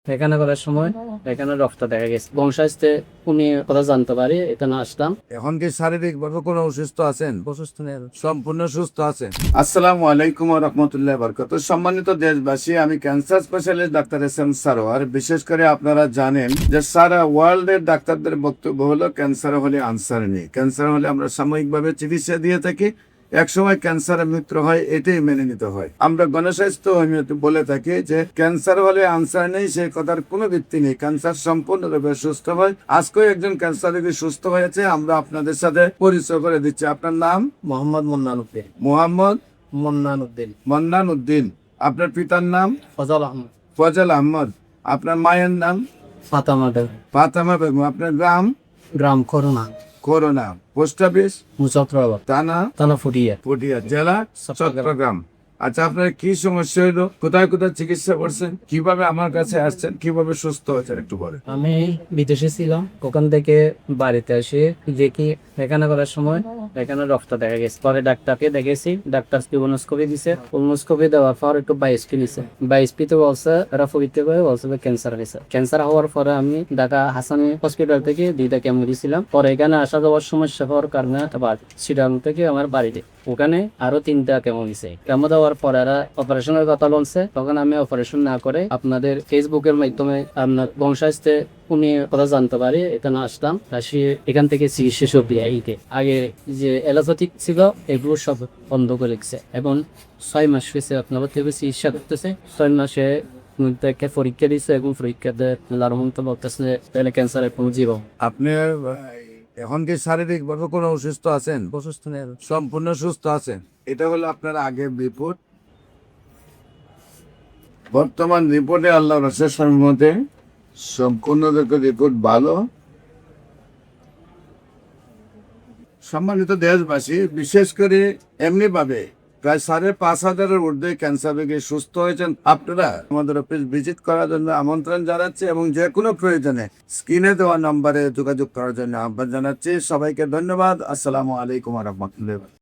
এখানে করার সময় এখানে রক্ত দেখা গেছে বংশাস্তে উনি কথা জানতে পারি এখানে আসলাম। এখন কি শারীরিক ভাবে কোনো অসুস্থ আছেন? অসুস্থ নেই, সম্পূর্ণ সুস্থ আছেন। আসসালামু আলাইকুম ওয়া রাহমাতুল্লাহি ওয়া বারাকাতুহু। সম্মানিত দেশবাসী, আমি cancer specialist doctor SM. Sarwar. বিশেষ করে আপনারা জানেন যে সারা ওয়ার্ল্ডের ডাক্তারদের বক্তব্য হলো ক্যান্সার হলে আনসার নেই। ক্যান্সার হলে আমরা সাময়িকভাবে চিকিৎসা দিয়ে থাকি, একসময় ক্যান্সারে মৃত্যু হয়, এটাই মেনে নিতে হয়। আমরা গণস্বাস্থ্য হোমিওপ্যাথি বলে থাকি যে ক্যান্সার হলে আনসার নেই, সেই কথার কোনো ভিত্তি নেই। ক্যান্সার সম্পূর্ণরূপে সুস্থ হয়। আজকেও একজন ক্যান্সার রোগী সুস্থ হয়েছে, আমরা আপনাদের সাথে পরিচয় করে দিচ্ছি। আপনার নাম? মোহাম্মদ মন্নানুদ্দিন। মোহাম্মদ মন্নানুদ্দিন। মন্নান উদ্দিন। আপনার পিতার নাম? ফজল আহমদ। ফজল আহমদ। আপনার মায়ের নাম? ফাতামা বেগম। ফাতেমা বেগম। আপনার গ্রাম? গ্রাম করোনা। করোনা। Post office? মুজফরাবাদ। থানা? থানা ফুটিয়া। পটিয়া। জেলা? চট্টগ্রাম। আচ্ছা, আপনার কি সমস্যা হইলো? কোথায় কোথায় চিকিৎসা করছেন? কিভাবে আমার কাছে আসছেন? কিভাবে সুস্থ হয়েছেন একটু বলেন। আমি বিদেশে ছিলাম, ওখান থেকে বাড়িতে এসে দেখি এখানে করার সময় এখানে রক্ত দেখা গেছে। পরে ডাক্তারকে দেখেছি, ডাক্তার কোলোনোস্কোপি দিছে। কোলোনোস্কোপি দেওয়ার পর একটু বায়োপসি নিছে। বায়োপসিতে বলছে এরা পরীক্ষা করে বলছে ক্যান্সার হয়েছে। ক্যান্সার হওয়ার পরে আমি ঢাকা হাসানি হসপিটাল থেকে 2টা কেমো দিয়েছিলাম। পরে এখানে আসা যাওয়ার সমস্যা হওয়ার কারণে আবার চিটাগাং থেকে আমার বাড়িতে ওখানে আরো 3টা কেমো দিছে। কেমো দেওয়ার পরে এরা অপারেশনের কথা বলছে। তখন আমি অপারেশন না করে আপনাদের ফেসবুকের মাধ্যমে আপনার বংশাস্তে উনি কথা জানতে পারি এখানে আসলাম। আসি এখান থেকে চিকিৎসা সব দিয়ে আগে যে অ্যালোপ্যাথিক ছিল এগুলো সব বন্ধ করে দিচ্ছে। এবং 6 মাস হয়েছে আপনার থেকে চিকিৎসা করতেছে। 6 মাসে মধ্যে পরীক্ষা দিচ্ছে এবং পরীক্ষাতে লারমন্ত বলতেছে তাহলে ক্যান্সারের কোনো জীবন। আপনি এখন কি শারীরিক ভাবে কোনো অসুস্থ আছেন? অসুস্থ নেই। সম্পূর্ণ সুস্থ আছেন। এটা হলো আপনার আগের রিপোর্ট। বর্তমান রিপোর্টে আল্লাহ রসের সম্মতে সম্পূর্ণ রিপোর্ট ভালো। সম্মানিত দেশবাসী, বিশেষ করে এমনি ভাবে প্রায় 5,500-এর ঊর্ধ্বে ক্যান্সার রোগী সুস্থ হয়েছেন। আপনারা আমাদের অফিস ভিজিট করার জন্য আমন্ত্রণ জানাচ্ছি এবং যে কোনো প্রয়োজনে স্ক্রিনে দেওয়া নম্বরে যোগাযোগ করার জন্য আহ্বান জানাচ্ছি। সবাইকে ধন্যবাদ। আসসালামু আলাইকুম ওয়া রাহমাতুল্লাহি।